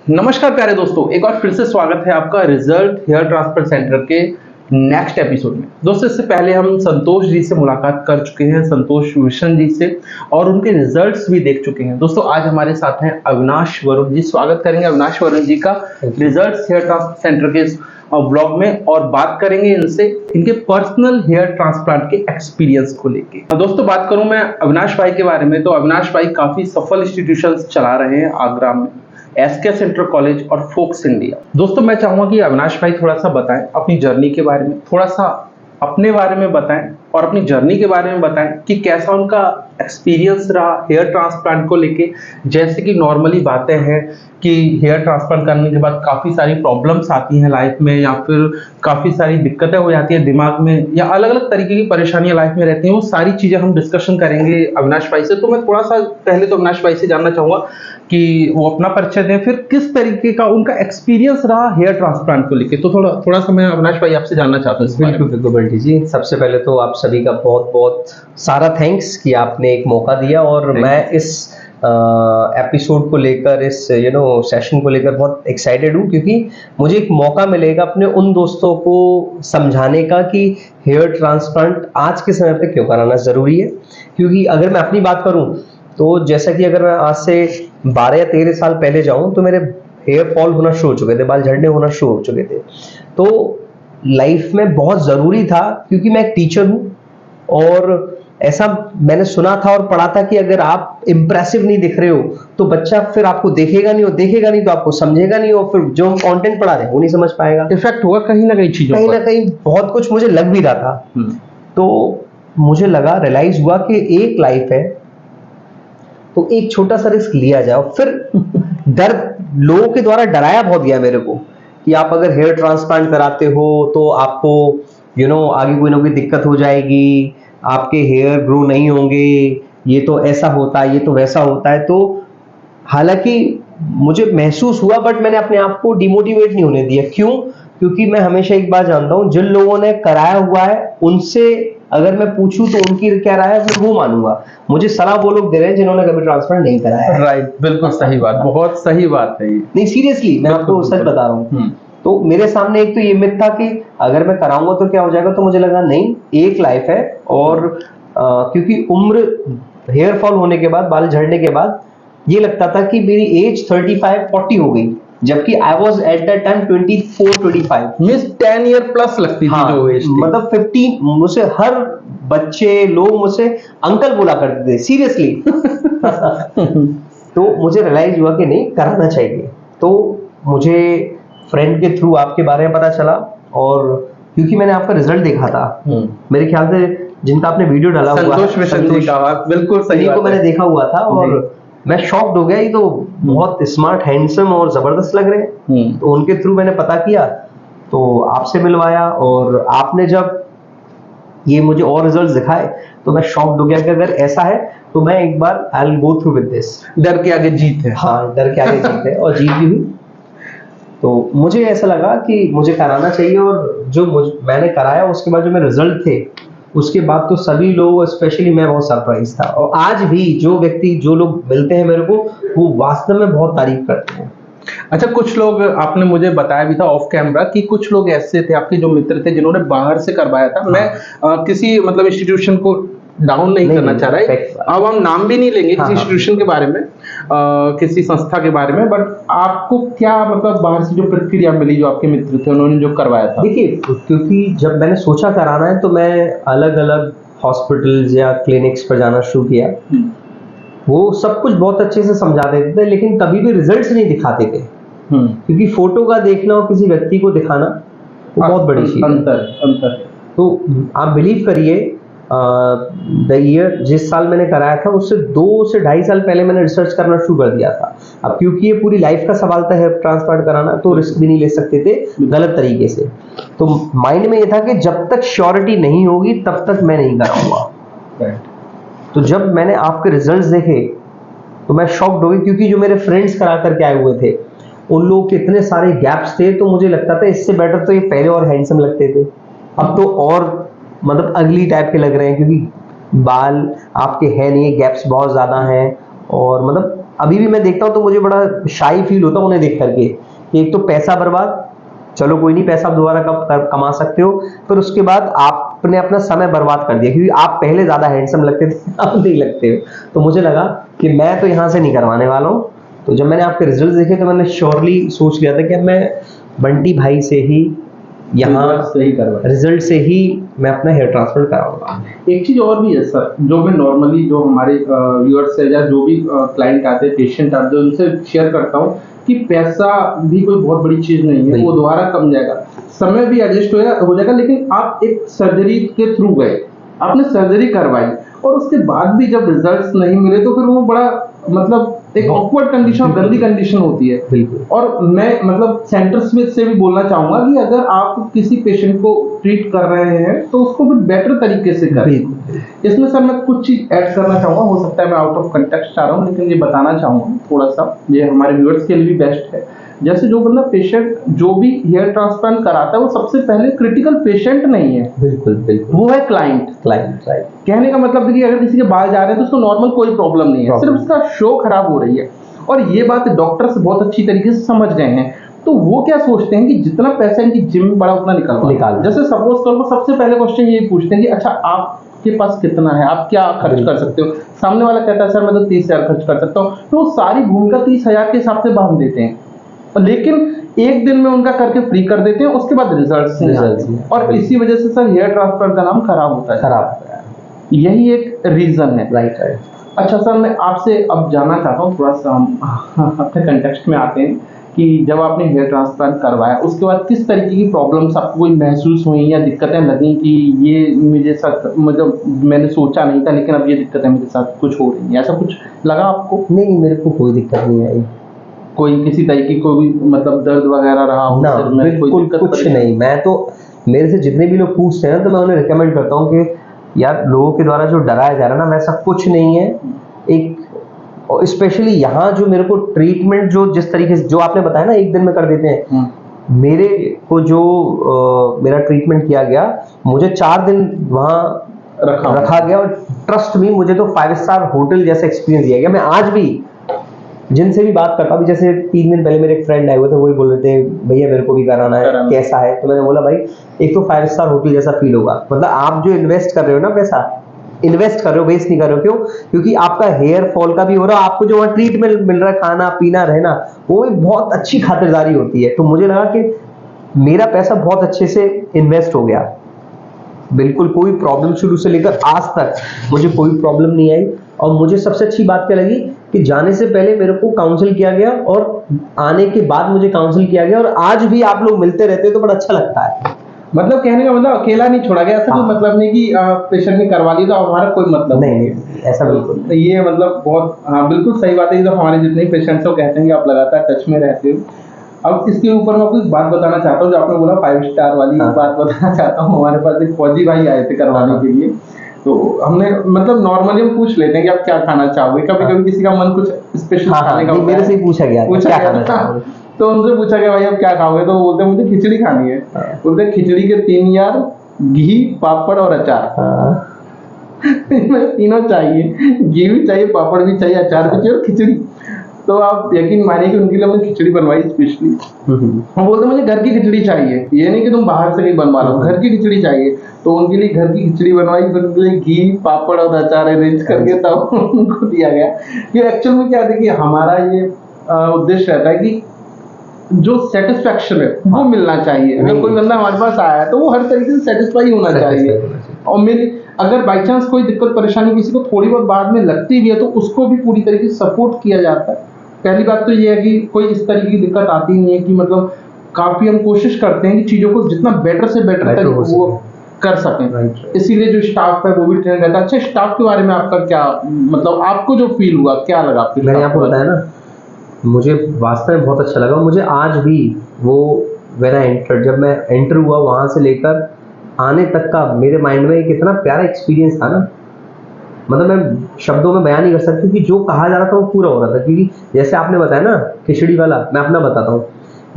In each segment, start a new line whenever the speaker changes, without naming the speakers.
नमस्कार प्यारे दोस्तों, एक बार फिर से स्वागत है आपका रिजल्ट हेयर ट्रांसप्लांट सेंटर के नेक्स्ट एपिसोड में। दोस्तों, इससे पहले हम संतोष जी से मुलाकात कर चुके हैं, संतोष विशन जी से, और उनके रिजल्ट्स भी देख चुके हैं। दोस्तों, आज हमारे साथ हैं अविनाश वरुण जी। स्वागत करेंगे अविनाश वरुण जी का रिजल्ट हेयर ट्रांसप्लांट सेंटर के ब्लॉग में, और बात करेंगे इनसे इनके पर्सनल हेयर ट्रांसप्लांट के एक्सपीरियंस को लेके। दोस्तों, बात करूं मैं अविनाश भाई के बारे में, तो अविनाश भाई काफी सफल इंस्टीट्यूशंस चला रहे हैं आगरा में, एसके सेंटर कॉलेज और फोक्स इंडिया। दोस्तों, मैं चाहूंगा कि अविनाश भाई थोड़ा सा बताएं अपनी जर्नी के बारे में, थोड़ा सा अपने बारे में बताएं और अपनी जर्नी के बारे में बताएं कि कैसा उनका एक्सपीरियंस रहा हेयर ट्रांसप्लांट को लेके। जैसे कि नॉर्मली बातें हैं कि हेयर ट्रांसप्लांट करने के बाद काफ़ी सारी प्रॉब्लम्स आती हैं लाइफ में, या फिर काफ़ी सारी दिक्कतें हो जाती हैं दिमाग में, या अलग अलग तरीके की परेशानियां लाइफ में रहती हैं। वो सारी चीज़ें हम डिस्कशन करेंगे अविनाश भाई से। तो मैं थोड़ा सा पहले तो अविनाश भाई से जानना चाहूँगा कि वो अपना परिचय दें, फिर किस तरीके का उनका एक्सपीरियंस रहा हेयर ट्रांसप्लांट को लेके। तो थोड़ा सा मैं अविनाश भाई आपसे जानना चाहता हूँ।
बिल्कुल बिल्कुल बंटी जी, सबसे पहले तो आप सभी का बहुत बहुत सारा थैंक्स कि आपने एक मौका दिया, और मैं इस एपिसोड को लेकर, इस सेशन को लेकर बहुत एक्साइटेड हूँ, क्योंकि मुझे एक मौका मिलेगा अपने उन दोस्तों को समझाने का कि हेयर ट्रांसप्लांट आज के समय पे क्यों कराना ज़रूरी है। क्योंकि अगर मैं अपनी बात करूँ तो जैसा कि अगर मैं आज से 12 या 13 साल पहले जाऊँ तो मेरे हेयर फॉल होना शुरू हो चुके थे, बाल झड़ने होना शुरू हो चुके थे। तो लाइफ में बहुत ज़रूरी था, क्योंकि मैं एक टीचर हूँ और ऐसा मैंने सुना था और पढ़ा था कि अगर आप इम्प्रेसिव नहीं दिख रहे हो तो बच्चा फिर आपको देखेगा नहीं, और देखेगा नहीं तो आपको समझेगा नहीं, और फिर जो हम कंटेंट पढ़ा रहे हैं वो नहीं समझ पाएगा।
इफेक्ट होगा कहीं ना कहीं चीज़ों
कहीं ना कहीं बहुत कुछ मुझे लग भी रहा था। तो मुझे लगा, रियलाइज हुआ कि एक लाइफ है तो एक छोटा सा रिस्क लिया जाए। और फिर डर, लोगों के द्वारा डराया बहुत गया मेरे को कि आप अगर हेयर ट्रांसप्लांट कराते हो तो आपको आगे कोई ना कोई दिक्कत हो जाएगी, आपके हेयर ग्रो नहीं होंगे, ये तो ऐसा होता है, ये तो वैसा होता है। तो हालांकि मुझे महसूस हुआ, बट मैंने अपने आप को डिमोटिवेट नहीं होने दिया। क्यों? क्योंकि मैं हमेशा एक बात जानता हूँ, जिन लोगों ने कराया हुआ है उनसे अगर मैं पूछूं तो उनकी क्या राय है वो मानूंगा। मुझे सलाह वो लोग दे रहे हैं जिन्होंने कभी ट्रांसप्लांट नहीं कराया है।
राइट, बिल्कुल सही बात, बहुत सही बात है ये।
नहीं, सीरियसली मैं आपको सच बता रहा हूँ। तो मेरे सामने एक तो ये मिथ था कि अगर मैं कराऊंगा तो क्या हो जाएगा, तो मुझे लगा नहीं, एक लाइफ है। और क्योंकि उम्र, हेयर फॉल होने के बाद, बाल झड़ने के बाद ये लगता था कि मेरी एज 35-40 हो गई, जबकि I was at that time 24-25,
means 10 year plus लगती थी जो एज थी।
मतलब 15। मुझे हर बच्चे लोग मुझसे अंकल बोला करते थे, सीरियसली। तो मुझे रियलाइज हुआ कि नहीं, कराना चाहिए। तो मुझे फ्रेंड के थ्रू आपके बारे में पता चला, और क्योंकि मैंने आपका रिजल्ट देखा था, मेरे ख्याल से जिनका आपने वीडियो डाला हुआ
संतोष विशन जी का, बिल्कुल सही
को मैंने देखा हुआ था, और मैं शॉक्ड हो गया। ये तो बहुत स्मार्ट, हैंडसम और जबरदस्त लग रहे हैं। तो उनके थ्रू मैंने पता किया, तो आपसे मिलवाया, और आपने जब ये मुझे और रिजल्ट दिखाए तो मैं शॉक्ड हो गया कि अगर ऐसा है तो मैं एक बार I will go through with this.
डर के आगे जीत है।
हाँ, डर के आगे जीत है, और जीत भी हुई। तो मुझे ऐसा लगा कि मुझे कराना चाहिए, और जो मैंने कराया उसके बाद जो मेरे रिजल्ट थे उसके बाद तो सभी लोग, स्पेशली मैं, बहुत सरप्राइज था। और आज भी जो लोग मिलते हैं मेरे को, वो वास्तव में बहुत तारीफ करते हैं।
अच्छा, कुछ लोग, आपने मुझे बताया भी था ऑफ कैमरा कि कुछ लोग ऐसे थे आपके जो मित्र थे जिन्होंने बाहर से करवाया था। मैं किसी मतलब इंस्टीट्यूशन को डाउन नहीं करना चाह रहा है, अब हम नाम भी नहीं लेंगे किसी इंस्टीट्यूशन के बारे में, किसी संस्था के बारे में, बट आपको क्या मतलब बाहर से जो प्रतिक्रिया मिली जो आपके मित्र थे उन्होंने जो करवाया था?
देखिए, क्योंकि जब मैंने सोचा कराना है तो मैं अलग अलग हॉस्पिटल्स या क्लिनिक्स पर जाना शुरू किया। वो सब कुछ बहुत अच्छे से समझा देते थे, लेकिन कभी भी रिजल्ट्स नहीं दिखाते थे। क्योंकि फोटो का देखना और किसी व्यक्ति को दिखाना वो बहुत बड़ी चीज है,
अंतर।
तो आप बिलीव करिए, द ईयर जिस साल मैंने कराया था उससे 2 से 2.5 साल पहले मैंने रिसर्च करना शुरू कर दिया था। अब क्योंकि ये पूरी लाइफ का सवाल था हेयर ट्रांसप्लांट कराना, तो रिस्क भी नहीं ले सकते थे गलत तरीके से। तो माइंड में ये था कि जब तक श्योरिटी नहीं होगी तब तक मैं नहीं कराऊंगा। तो जब मैंने आपके रिजल्ट्स देखे तो मैं शॉक्ड हो गई, क्योंकि जो मेरे फ्रेंड्स करा करके आए हुए थे उन लोगों के इतने सारे गैप्स थे, तो मुझे लगता था इससे बेटर तो ये पहले और हैंडसम लगते थे, अब तो और मतलब अगली टाइप के लग रहे हैं, क्योंकि बाल आपके है नहीं, गैप्स बहुत ज़्यादा हैं, और मतलब अभी भी मैं देखता हूँ तो मुझे बड़ा शाई फील होता है उन्हें देख करके कि एक तो पैसा बर्बाद, चलो कोई नहीं, पैसा आप दोबारा कब कमा सकते हो, पर उसके बाद आपने अपना समय बर्बाद कर दिया क्योंकि आप पहले ज्यादा हैंडसम लगते थे, अब नहीं लगते हो। तो मुझे लगा कि मैं तो यहाँ से नहीं करवाने वाला हूँ। तो जब मैंने आपके रिजल्ट देखे तो मैंने श्योरली सोच लिया था कि अब मैं बंटी भाई से ही यहाँ रिजल्ट से ही मैं अपना हेयर ट्रांसप्लांट कराऊंगा।
एक चीज और भी है सर, जो मैं नॉर्मली जो हमारे व्यूअर्स है या जो भी क्लाइंट आते हैं, पेशेंट आते हैं, उनसे शेयर करता हूँ कि पैसा भी कोई बहुत बड़ी चीज नहीं है, वो दोबारा कम जाएगा, समय भी एडजस्ट हो जाएगा। लेकिन आप एक सर्जरी के थ्रू गए, आपने सर्जरी करवाई और उसके बाद भी जब रिजल्ट्स नहीं मिले तो फिर वो बड़ा मतलब एक ऑकवर्ड कंडीशन, गंदी कंडीशन होती है। और मैं मतलब सेंटर्स में से भी बोलना चाहूंगा कि अगर आप किसी पेशेंट को ट्रीट कर रहे हैं तो उसको भी बेटर तरीके से करें। इसमें सर मैं कुछ चीज ऐड करना चाहूंगा, हो सकता है मैं आउट ऑफ कंटेक्स्ट आ रहा हूँ, लेकिन ये बताना चाहूंगा थोड़ा सा, ये हमारे व्यूअर्स के लिए भी बेस्ट है। जैसे जो बंदा पेशेंट जो भी हेयर ट्रांसप्लांट कराता है वो सबसे पहले क्रिटिकल पेशेंट नहीं है,
बिल्कुल बिल्कुल,
वो है क्लाइंट।
राइट।
कहने का मतलब देखिए, अगर किसी के बाल जा रहे हैं तो उसको नॉर्मल कोई प्रॉब्लम नहीं है, सिर्फ उसका शो खराब हो रही है। और ये बात डॉक्टर्स बहुत अच्छी तरीके से समझ गए हैं। तो वो क्या सोचते हैं कि जितना पैसा इनकी जिम में पड़ा उतना निकाल। जैसे सपोज करो, सबसे पहले क्वेश्चन ये पूछते हैं कि अच्छा आपके पास कितना है, आप क्या खर्च कर सकते हो। सामने वाला कहता है सर मैं तो 30,000 खर्च कर सकता हूँ, तो वो सारी भूमिका 30,000 के हिसाब से बांध देते हैं, लेकिन एक दिन में उनका करके फ्री कर देते हैं, उसके बाद रिजल्ट्स नहीं आते। और इसी वजह से सर हेयर ट्रांसप्लांट का नाम खराब होता है। यही एक रीजन है।
राइट।
अच्छा सर, मैं आपसे अब जानना चाहता हूँ, थोड़ा सा हम अपने कंटेक्स्ट में आते हैं कि जब आपने हेयर ट्रांसप्लांट करवाया उसके बाद किस तरीके की प्रॉब्लम्स आपको कोई महसूस हुई या दिक्कतें लगी कि ये मुझे साथ मतलब मैंने सोचा नहीं था लेकिन अब ये दिक्कतें मेरे साथ कुछ हो रही हैं, ऐसा कुछ लगा आपको?
नहीं, मेरे को कोई दिक्कत नहीं आई।
कोई किसी तरीके की कोई मतलब दर्द वगैरह रहा हो?
ना, बिल्कुल कुछ नहीं। मैं तो मेरे से जितने भी लोग पूछते हैं तो मैं उन्हें रिकमेंड करता हूँ कि यार लोगों के द्वारा जो डराया जा रहा है ना, वैसा कुछ नहीं है। एक स्पेशली यहाँ जो मेरे को ट्रीटमेंट जो जिस तरीके से जो आपने बताया ना एक दिन में कर देते हैं, मेरे को जो मेरा ट्रीटमेंट किया गया, मुझे 4 दिन वहाँ रखा गया और ट्रस्ट मी मुझे तो 5 स्टार होटल जैसा एक्सपीरियंस दिया गया। मैं आज भी जिनसे भी बात करता हूँ, जैसे 3 दिन पहले मेरे एक फ्रेंड आए हुए थे, वही बोल रहे थे भैया मेरे को भी कराना है, कैसा है? तो मैंने बोला भाई एक तो 5 स्टार होटल जैसा फील होगा। मतलब आप जो इन्वेस्ट कर रहे हो ना, पैसा इन्वेस्ट कर रहे हो, वेस्ट नहीं कर रहे हो। क्यों? क्योंकि आपका हेयर फॉल का भी हो रहा है, आपको जो वहाँ ट्रीटमेंट मिल रहा है, खाना पीना रहना, वो एक बहुत अच्छी खातिरदारी होती है। तो मुझे लगा कि मेरा पैसा बहुत अच्छे से इन्वेस्ट हो गया। बिल्कुल कोई प्रॉब्लम शुरू से लेकर आज तक मुझे कोई प्रॉब्लम नहीं आई। और मुझे सबसे अच्छी बात क्या लगी कि जाने से पहले मेरे को काउंसिल किया गया और आने के बाद मुझे काउंसिल किया गया, और आज भी आप लोग मिलते रहते हैं तो बड़ा अच्छा लगता है।
मतलब कहने का मतलब अकेला नहीं छोड़ा गया, ऐसा कोई मतलब नहीं कि पेशेंट ने करवा लिया तो हमारा कोई मतलब
नहीं, ऐसा बिल्कुल
नहीं। ये मतलब बहुत बिल्कुल सही बात है। जब हमारे जितने पेशेंट्स को कहते हैं कि आप लगातार टच में रहते हो। अब इसके ऊपर मैं कुछ बात बताना चाहता हूँ, जो आपने बोला 5 स्टार वाली बात बताना चाहता हूँ। हमारे पास एक फौजी भाई आए थे करवाने के लिए, तो हमने मतलब नॉर्मली हम पूछ लेते हैं कि आप क्या खाना चाहोगे। कभी कभी किसी का मन कुछ स्पेशल खाने का
मेरे से पूछा गया क्या खाना चाहोगे,
तो उनसे पूछा गया भाई आप क्या खाओगे, तो वो बोलते हैं मुझे खिचड़ी खानी है। बोलते खिचड़ी के 3 यार, घी, पापड़ और अचार। तीनों चाहिए, घी भी चाहिए, पापड़ भी चाहिए, अचार भी चाहिए और खिचड़ी। तो आप यकीन मानिए कि उनके लिए मैंने खिचड़ी बनवाई स्पेशली। हम बोलते मुझे घर की खिचड़ी चाहिए, ये नहीं कि तुम बाहर से कहीं बनवा लो, घर की खिचड़ी चाहिए। तो उनके लिए घर की खिचड़ी बनवाई, फिर उनके लिए घी, पापड़ और अचार अरेंज करके तब उनको दिया गया। कि एक्चुअल में क्या देखिए, हमारा ये उद्देश्य रहता है कि जो सेटिस्फेक्शन है वो मिलना चाहिए। अगर कोई बंदा हमारे पास आया है तो वो हर तरीके से सेटिस्फाई होना चाहिए। और मेरी अगर बाई चांस कोई दिक्कत परेशानी किसी को थोड़ी बहुत बाद में लगती भी है तो उसको भी पूरी तरीके से सपोर्ट किया जाता है। पहली बात तो ये है कि कोई इस तरीके की दिक्कत आती नहीं है, कि मतलब काफी हम कोशिश करते हैं कि चीजों को जितना बेटर से बेटर तरीके वो कर सकें। इसीलिए जो स्टाफ है वो भी ट्रेन रहता है। अच्छा, स्टाफ के बारे में आपका क्या मतलब, आपको जो फील हुआ, क्या लगा आपको?
मैंने आपको बताया ना, मुझे वास्तव में बहुत अच्छा लगा। मुझे आज भी वो व्हेन आई एंटर, जब मैं एंटर हुआ वहाँ से लेकर आने तक का मेरे माइंड में एक इतना प्यारा एक्सपीरियंस था ना, मतलब मैं शब्दों में बयान नहीं कर सकती कि जो कहा जा रहा था वो पूरा हो रहा था। क्योंकि जैसे आपने बताया ना खिचड़ी वाला, मैं अपना बताता हूँ।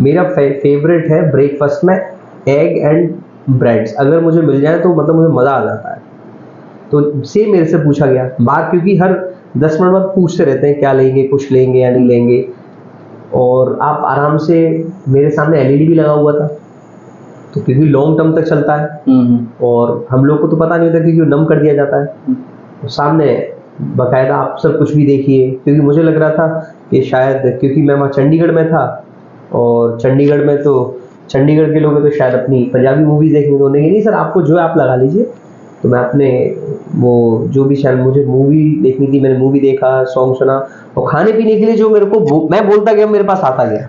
मेरा फेवरेट है ब्रेकफास्ट में एग एंड ब्रेड्स, अगर मुझे मिल जाए तो मतलब मुझे मज़ा आ जाता है। तो सेम मेरे से पूछा गया बात, क्योंकि हर 10 मिनट बाद पूछते रहते हैं क्या लेंगे, कुछ लेंगे या नहीं लेंगे। और आप आराम से, मेरे सामने एलईडी भी लगा हुआ था, तो क्योंकि लॉन्ग टर्म तक चलता है और हम लोग को तो पता नहीं होता कि क्यों नम कर दिया जाता है। तो सामने बाकायदा आप सब कुछ भी देखिए, क्योंकि मुझे लग रहा था कि शायद, क्योंकि मैं वहाँ चंडीगढ़ में था और चंडीगढ़ में तो चंडीगढ़ के लोग हैं तो शायद अपनी पंजाबी मूवीज देखने को नहीं सर, आपको जो है आप लगा लीजिए। तो मैं अपने वो जो भी शायद मुझे मूवी देखनी थी, मैंने मूवी देखा, सॉन्ग सुना, और खाने पीने के लिए जो मेरे को मैं बोलता गया मेरे पास आता गया।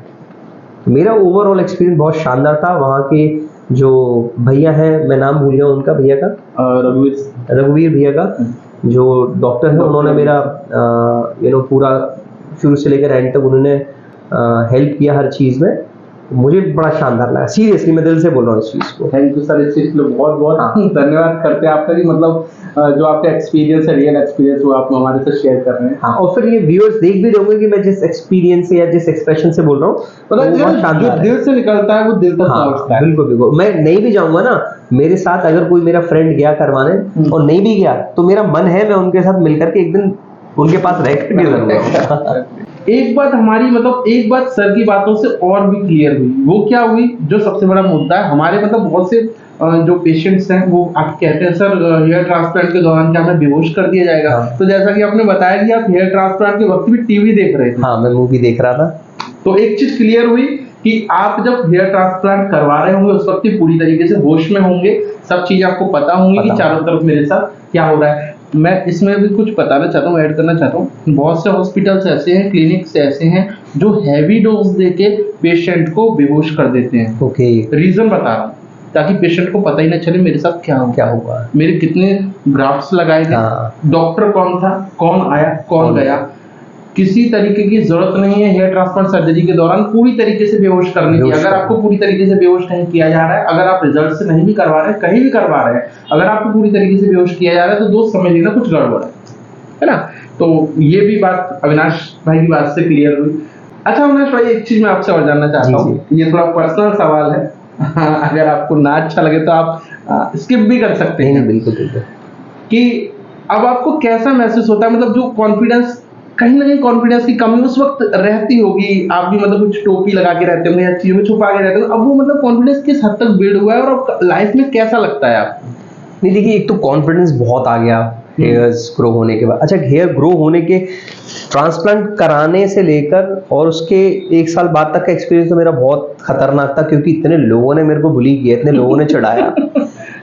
तो मेरा ओवरऑल एक्सपीरियंस बहुत शानदार था। वहाँ के जो भैया हैं, मैं नाम भूल गया उनका, भैया का रघुवीर भैया का, जो डॉक्टर है, उन्होंने मेरा पूरा शुरू से लेकर एंड तक उन्होंने हेल्प किया हर चीज़ में। मुझे बड़ा शानदार लगा, सीरियसली मैं दिल से बोल रहा हूँ इस चीज़ को।
थैंक यू सर, इस चीज़ के लिए बहुत बहुत धन्यवाद करते हैं आपका, कि मतलब जो आपका एक्सपीरियंस है, रियल एक्सपीरियंस, वो आप हमारे साथ शेयर कर रहे हैं।
हाँ, और फिर ये व्यूअर्स देख भी रहे होंगे कि मैं जिस एक्सपीरियंस से या जिस एक्सप्रेशन से बोल रहा हूँ,
मतलब जो दिल से निकलता है वो दिल तक पहुंचता है।
बिल्कुल बिल्कुल। मैं नहीं भी जाऊंगा ना, मेरे साथ अगर कोई मेरा फ्रेंड गया करवाने और नहीं भी गया, तो मेरा मन है मैं उनके साथ मिलकर के एक दिन उनके पास रह कर भी जरूर।
एक बात हमारी, मतलब एक बात सर की बातों से और भी क्लियर हुई, वो क्या हुई, जो सबसे बड़ा मुद्दा है हमारे, मतलब बहुत से जो पेशेंट्स हैं वो आप कहते हैं सर हेयर ट्रांसप्लांट के दौरान क्या हमें बेहोश कर दिया जाएगा। तो जैसा कि आपने बताया कि आप हेयर ट्रांसप्लांट के वक्त भी टीवी देख रहे थे।
हाँ, मैं मूवी देख रहा था।
तो एक चीज क्लियर हुई कि आप जब हेयर ट्रांसप्लांट करवा रहे होंगे उस वक्त ही पूरी तरीके से होश में होंगे, सब चीज आपको पता होंगी कि चारों तरफ मेरे साथ क्या हो रहा है। मैं इसमें भी कुछ बताना चाहता हूँ, ऐड करना चाहता हूँ। बहुत से हॉस्पिटल्स ऐसे हैं, क्लिनिक्स ऐसे हैं जो हैवी डोज देके पेशेंट को बेहोश कर देते हैं।
ओके,
रीजन बता रहा हूँ, ताकि पेशेंट को पता ही ना चले मेरे साथ क्या हुआ, मेरे कितने ग्राफ्ट्स लगाए गए, डॉक्टर कौन था, कौन आया, कौन गया। किसी तरीके की जरूरत नहीं है हेयर ट्रांसप्लांट सर्जरी के दौरान पूरी तरीके से बेहोश करने की। अगर आपको पूरी तरीके से बेहोश नहीं किया जा रहा है, अगर आप रिजल्ट से नहीं भी करवा रहे हैं, कहीं भी करवा रहे हैं, अगर आपको पूरी तरीके से बेहोश किया जा रहा है तो दोस्त समझ लेना कुछ गड़बड़ है ना। तो ये भी बात अविनाश भाई की बात से क्लियर हुई। अच्छा अविनाश भाई, एक चीज मैं आपसे और जानना चाहता हूँ, ये थोड़ा पर्सनल सवाल है, अगर आपको ना अच्छा लगे तो आप स्किप भी कर सकते हैं।
बिल्कुल बिल्कुल।
कि अब आपको कैसा महसूस होता है, मतलब जो कॉन्फिडेंस, कहीं ना कहीं कॉन्फिडेंस की कमी उस वक्त रहती होगी, आप भी मतलब कुछ टोपी लगा के रहते होंगे या चीजों में छुपा के रहते हो, अब वो मतलब कॉन्फिडेंस किस हद तक बिल्ड हुआ है और लाइफ में कैसा लगता है आपको?
नहीं देखिए, एक तो कॉन्फिडेंस बहुत आ गया हेयर्स ग्रो होने के बाद। अच्छा, हेयर ग्रो होने के ट्रांसप्लांट कराने से लेकर और उसके 1 साल बाद तक का एक्सपीरियंस तो मेरा बहुत खतरनाक था, क्योंकि इतने लोगों ने मेरे को बुली किया, इतने लोगों ने चढ़ाया,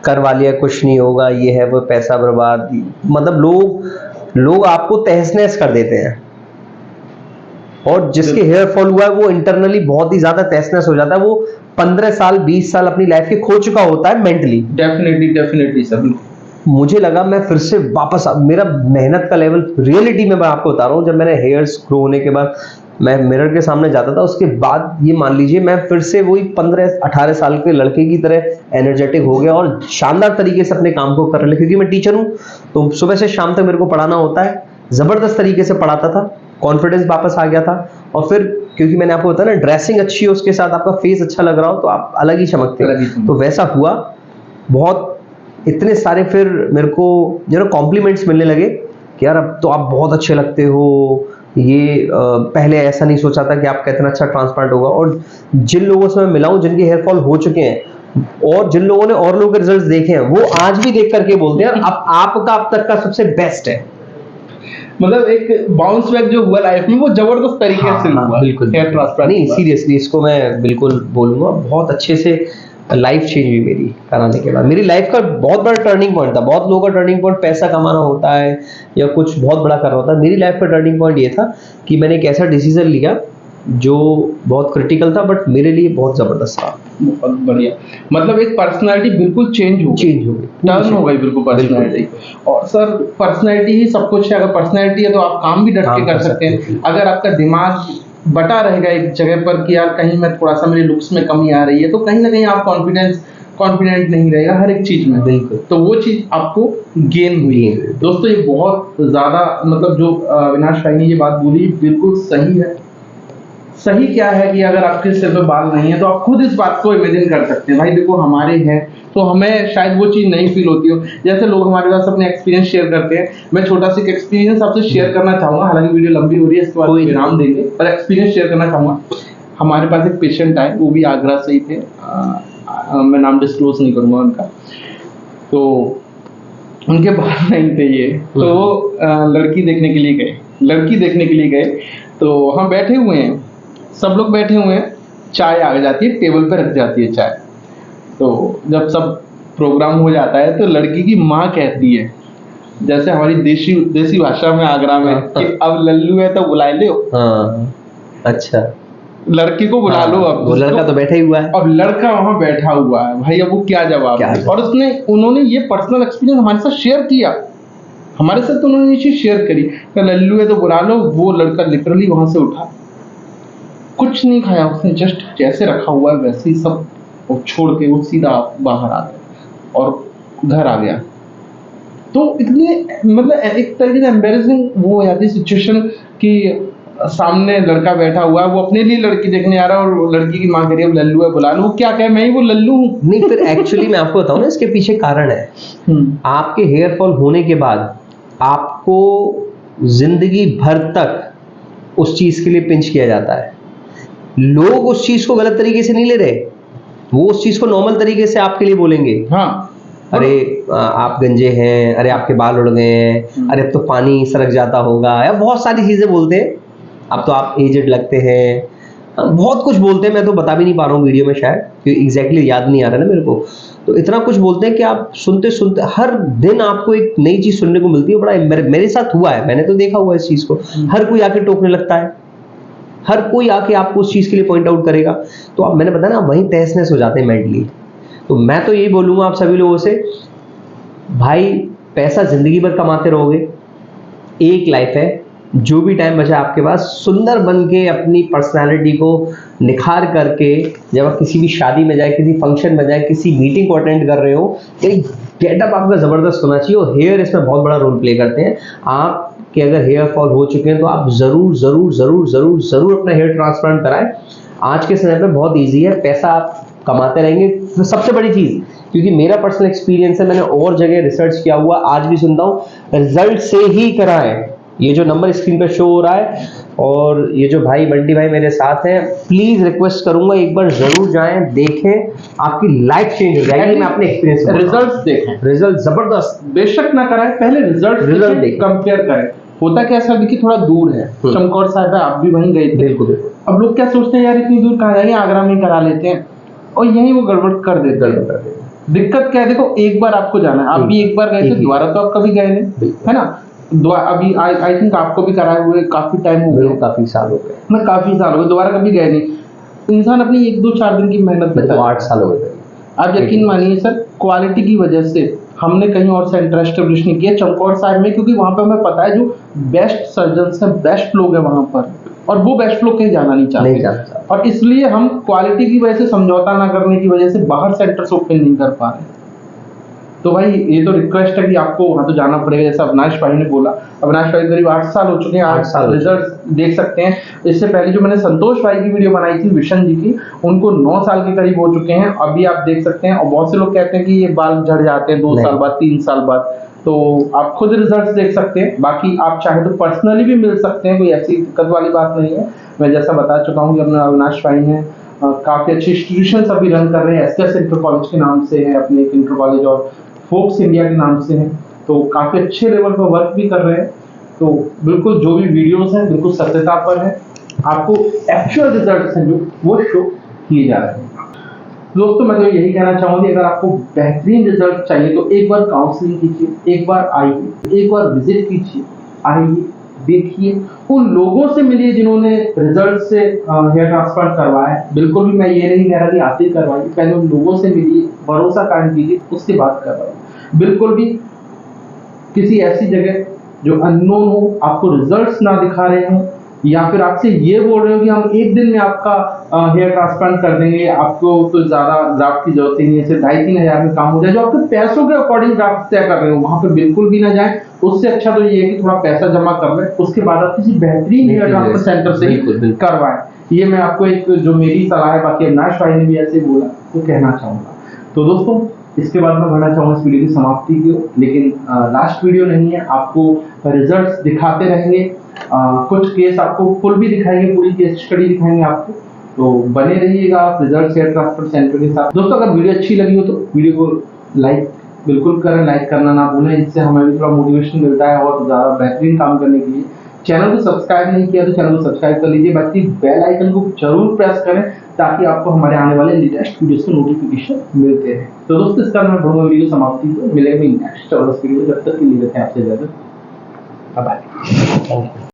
करवा लिया, कुछ नहीं होगा, ये है वो, पैसा बर्बाद। मतलब लोग आपको तहस नहस कर देते हैं, और जिसके हेयर फॉल हुआ है वो इंटरनली बहुत ही ज्यादा तहस नहस हो जाता है। वो 15 साल 20 साल अपनी लाइफ के खो चुका होता है मेंटली।
Definitely sir.
मुझे लगा मैं फिर से वापस, मेरा मेहनत का लेवल, रियलिटी में मैं आपको बता रहा हूँ, जब मैंने हेयर्स ग्रो होने के बाद मैं मिरर के सामने जाता था, उसके बाद ये मान लीजिए मैं फिर से वही 15-18 साल के लड़के की तरह एनर्जेटिक हो गया और शानदार तरीके से अपने काम को कर रहा। क्योंकि मैं टीचर हूँ तो सुबह से शाम तक मेरे को पढ़ाना होता है, जबरदस्त तरीके से पढ़ाता था, कॉन्फिडेंस वापस आ गया था। और फिर क्योंकि मैंने आपको बताया ना, ड्रेसिंग अच्छी हो, उसके साथ आपका फेस अच्छा लग रहा हो, तो आप अलग ही चमकते हो। तो वैसा हुआ, बहुत इतने सारे फिर मेरे को कॉम्प्लीमेंट्स मिलने लगे कि यार अब तो आप बहुत अच्छे लगते हो, ये पहले ऐसा नहीं सोचा था कि आपका इतना अच्छा ट्रांसप्लांट होगा। और जिन लोगों से मैं मिला हूँ जिनके हेयर फॉल हो चुके हैं, और जिन लोगों ने और लोगों के रिजल्ट्स देखे हैं, वो आज भी देख करके बोलते हैं आपका अब तक का सबसे बेस्ट है।
मतलब एक बाउंस बैक जो हुआ लाइफ में, वो जबरदस्त तरीके से हुआ।
बिल्कुल,
हेयर ट्रांसप्लांट
नहीं सीरियसली, इसको मैं बिल्कुल बोलूंगा, बहुत अच्छे से लाइफ चेंज हुई मेरी कराने के बाद। मेरी लाइफ का बहुत बड़ा टर्निंग पॉइंट था। बहुत लोगों का टर्निंग पॉइंट पैसा कमाना होता है या कुछ बहुत बड़ा करना होता है, मेरी लाइफ का टर्निंग पॉइंट ये था कि मैंने एक ऐसा डिसीजन लिया जो बहुत क्रिटिकल था, बट मेरे लिए बहुत जबरदस्त था।
बहुत बढ़िया, मतलब एक पर्सनालिटी बिल्कुल चेंज हो गई, टर्न हो गई बिल्कुल पर्सनालिटी। और सर पर्सनालिटी ही सब कुछ है, अगर पर्सनालिटी है तो आप काम भी डट के कर सकते हैं। अगर आपका दिमाग बटा रहेगा एक जगह पर कि यार कहीं मैं थोड़ा सा, मेरे लुक्स में कमी आ रही है, तो कहीं ना कहीं आप कॉन्फिडेंट नहीं रहेगा हर एक चीज में।
बिल्कुल,
तो वो चीज आपको गेन हुई है। दोस्तों ये बहुत ज्यादा, मतलब जो अविनाश भाई ने ये बात बोली बिल्कुल सही है। सही क्या है कि अगर आपके सिर पे बाल नहीं है तो आप खुद इस बात को इमेजिन कर सकते हैं, भाई देखो हमारे हैं तो हमें शायद वो चीज़ नहीं फील होती हो। जैसे लोग हमारे पास अपने एक्सपीरियंस शेयर करते हैं, मैं छोटा सा एक्सपीरियंस आपसे शेयर करना चाहूँगा, हालांकि वीडियो लंबी हो रही है, इसके बाद विराम देंगे, पर एक्सपीरियंस शेयर करना चाहूँगा। हमारे पास एक पेशेंट आए, वो भी आगरा से ही थे, मैं नाम डिस्क्लोज नहीं करूँगा उनका, तो उनके बाल नहीं थे ये, तो लड़की देखने के लिए गए, तो हम बैठे हुए हैं, सब लोग बैठे हुए हैं, चाय आ जाती है, टेबल पर रख जाती है चाय। तो जब सब प्रोग्राम हो जाता है तो लड़की की माँ कहती है, जैसे हमारी देसी भाषा में आगरा में, कि अब लल्लू है तो बुला लो।
हाँ, अच्छा,
लड़की को बुला लो। अब
वो लड़का तो बैठा ही हुआ है,
अब लड़का वहां बैठा हुआ है, भाई अब वो क्या जवाब दे? और उन्होंने ये पर्सनल एक्सपीरियंस हमारे साथ शेयर किया, हमारे साथ तो उन्होंने ये चीज शेयर करी, लल्लू है तो बुला लो। वो लड़का लिटरली वहां से उठा, कुछ नहीं खाया उसने, जस्ट जैसे रखा हुआ है वैसे ही सब वो छोड़ के वो सीधा बाहर आ गया और घर आ गया। तो इतने मतलब एक तरीके से एम्बेरसिंग वो हो जाती सिचुएशन कि सामने लड़का बैठा हुआ है, वो अपने लिए लड़की देखने आ रहा है और लड़की की माँ कह रही है लल्लू है बुला लो। वो क्या कहे, मैं ही वो लल्लू हूँ?
नहीं, फिर एक्चुअली मैं आपको बताऊं ना, इसके पीछे कारण है। आपके हेयर फॉल होने के बाद आपको जिंदगी भर तक उस चीज के लिए पिंच किया जाता है। लोग उस चीज को गलत तरीके से नहीं ले रहे, वो उस चीज को नॉर्मल तरीके से आपके लिए बोलेंगे।
हाँ,
अरे आप गंजे हैं, अरे आपके बाल उड़ गए हैं, अरे अब तो पानी सरक जाता होगा, या बहुत सारी चीजें बोलते हैं। अब तो आप एजेड लगते हैं, बहुत कुछ बोलते हैं, मैं तो बता भी नहीं पा रहा हूँ वीडियो में शायद, क्योंकि एग्जैक्टली याद नहीं आ रहा ना मेरे को। तो इतना कुछ बोलते हैं कि आप सुनते सुनते हर दिन आपको एक नई चीज सुनने को मिलती है। बड़ा मेरे साथ हुआ है, मैंने तो देखा हुआ है इस चीज को। हर कोई आके टोकने लगता है, हर कोई आके आपको उस चीज के लिए पॉइंट आउट करेगा, तो आप, मैंने बताया ना, वहीं तहस नहस हो जाते हैं मेंटली। तो मैं तो यही बोलूंगा आप सभी लोगों से, भाई पैसा जिंदगी भर कमाते रहोगे, एक लाइफ है, जो भी टाइम बचा आपके पास, सुंदर बन के अपनी पर्सनालिटी को निखार करके, जब आप किसी भी शादी में जाए, किसी फंक्शन में जाए, किसी मीटिंग को अटेंड कर रहे हो, एक गेटअप आपका जबरदस्त होना चाहिए। और हेयर इसमें बहुत बड़ा रोल प्ले करते हैं। आपके अगर हेयर फॉल हो चुके हैं तो आप जरूर जरूर जरूर जरूर जरूर अपना हेयर ट्रांसप्लांट कराएं। आज के समय पे बहुत ईजी है, पैसा आप कमाते रहेंगे। तो सबसे बड़ी चीज, क्योंकि मेरा पर्सनल एक्सपीरियंस है, मैंने और जगह रिसर्च किया हुआ, आज भी सुनता हूँ, रिजल्ट से ही कराएं। ये जो नंबर स्क्रीन पे शो हो रहा है, और ये जो भाई बंटी भाई मेरे साथ हैं, प्लीज रिक्वेस्ट करूंगा एक बार जरूर जाएं, देखें, आपकी लाइफ चेंज हो जाएगी। मैं अपने एक्सपीरियंस
रिजल्ट्स देखें,
रिजल्ट जबरदस्त।
बेशक ना कराएं, पहले रिजल्ट देखें, कंपेयर करें। होता क्या है, देखिए थोड़ा दूर है, चमकौर साहिब है, आप भी वहीं गए थे।
बिल्कुल।
अब लोग क्या सोचते हैं, यार इतनी दूर कहाँ जाएंगे, आगरा में करा लेते हैं, और यहीं वो गड़बड़ कर देते हैं। दिक्कत क्या है, देखो एक बार आपको जाना है, आप भी एक बार गए थे, दोबारा तो आप कभी गए नहीं, है ना। अभी आई थिंक आपको भी कराए हुए काफी टाइम हो गया,
काफी साल हो गए,
मैं काफी साल हो गए, दोबारा कभी गए नहीं। इंसान अपनी 1-2-4 दिन की मेहनत में,
तो 8 साल हो गए।
आप यकीन मानिए सर, क्वालिटी की वजह से हमने कहीं और से इंटरेस्ट एस्टेब्लिश नहीं किया, चमकौर साहिब में, क्योंकि वहां पे हमें पता है जो बेस्ट सर्जन हैं, बेस्ट लोग हैं वहां पर, और वो बेस्ट लोग कहीं जाना नहीं चाहते, और इसलिए हम क्वालिटी की वजह से समझौता ना करने की वजह से बाहर सेंटर्स ओपन नहीं कर पा रहे। तो भाई ये तो रिक्वेस्ट है कि आपको वहां तो जाना पड़ेगा, जैसा अविनाश भाई ने बोला। अविनाश भाई करीब 8 साल हो चुके हैं, 8 साल रिजल्ट देख सकते हैं। इससे पहले जो मैंने संतोष भाई की वीडियो बनाई थी विशन जी की, उनको 9 साल के करीब हो चुके हैं, अभी आप देख सकते हैं। और बहुत से लोग कहते हैं कि ये बाल झड़ जाते हैं 2 साल बाद, 3 साल बाद, तो आप खुद रिजल्ट देख सकते हैं। बाकी आप चाहे तो पर्सनली भी मिल सकते हैं, कोई ऐसी दिक्कत वाली बात नहीं है। मैं जैसा बता चुका हूँ कि अपने अविनाश भाई ने काफी अच्छी इंस्टीट्यूशन अभी रन कर रहे हैं, एसकेएस इंटर कॉलेज के नाम से है, अपने एक इंटर कॉलेज, और फोक्स इंडिया के नाम से है, तो काफी अच्छे लेवल पर वर्क भी कर रहे हैं। तो बिल्कुल जो भी वीडियोस हैं बिल्कुल सत्यता पर है, आपको एक्चुअल रिजल्ट्स हैं जो वो शो किए जा रहे हैं। दोस्तों मैं तो यही कहना चाहूंगी, अगर आपको बेहतरीन रिजल्ट चाहिए तो एक बार काउंसलिंग कीजिए, एक बार आइए, एक बार विजिट कीजिए, आइए देखिए, उन लोगों से मिलिए जिन्होंने रिजल्ट से हेयर ट्रांसप्लांट करवाया है। बिल्कुल भी मैं ये नहीं कह रहा कि आप ही करवाइए, पहले उन लोगों से मिलिए, भरोसा कायम कीजिए, उसके बाद करवाइए। बिल्कुल भी किसी ऐसी जगह जो अननोन हो, आपको रिजल्ट्स ना दिखा रहे हो, या फिर आपसे ये बोल रहे हो कि हम एक दिन में आपका हेयर ट्रांसप्लांट कर देंगे, आपको तो ज्यादा ड्राफ्ट की जरूरत ही नहीं है, सिर्फ 2,5-3 हज़ार में काम हो जाए, जो आपके पैसों के अकॉर्डिंग ड्राफ्ट तय कर रहे हो, वहां पर बिल्कुल भी ना जाए। उससे अच्छा तो ये है कि थोड़ा पैसा जमा कर लें, उसके बाद आप किसी बेहतरीन हेयर ट्रांसप्लांट सेंटर से ही करवाएं। ये मैं आपको एक जो मेरी सलाह है, बाकी अविनाश भाई ने भी ऐसे बोला तो कहना चाहूँगा। तो दोस्तों इसके बाद मैं बढ़ना चाहूँगा इस वीडियो की समाप्ति की ओर, लेकिन लास्ट वीडियो नहीं है, आपको रिजल्ट्स दिखाते रहेंगे, कुछ केस आपको फुल भी दिखाएंगे, पूरी केस स्टडी दिखाएंगे आपको, तो बने रहिएगा आप रिजल्ट हेयर ट्रांसप्लांट सेंटर के साथ। दोस्तों अगर वीडियो अच्छी लगी हो तो वीडियो को लाइक बिल्कुल करें, लाइक करना ना भूलें, इससे हमें भी थोड़ा मोटिवेशन मिलता है और ज़्यादा बेहतरीन काम करने के लिए। चैनल को सब्सक्राइब नहीं किया तो चैनल को सब्सक्राइब कर लीजिए, बाकी बेल आइकन को जरूर प्रेस करें ताकि आपको हमारे आने वाले लेटेस्ट वीडियोस के नोटिफिकेशन मिलते रहे। तो दोस्तों इसका मैं बढ़ूंगा वीडियो समाप्ति को, मिलेंगे नेक्स्ट वीडियो, जब तक के लिए रखें आपसे इजाजत, बाय बाय।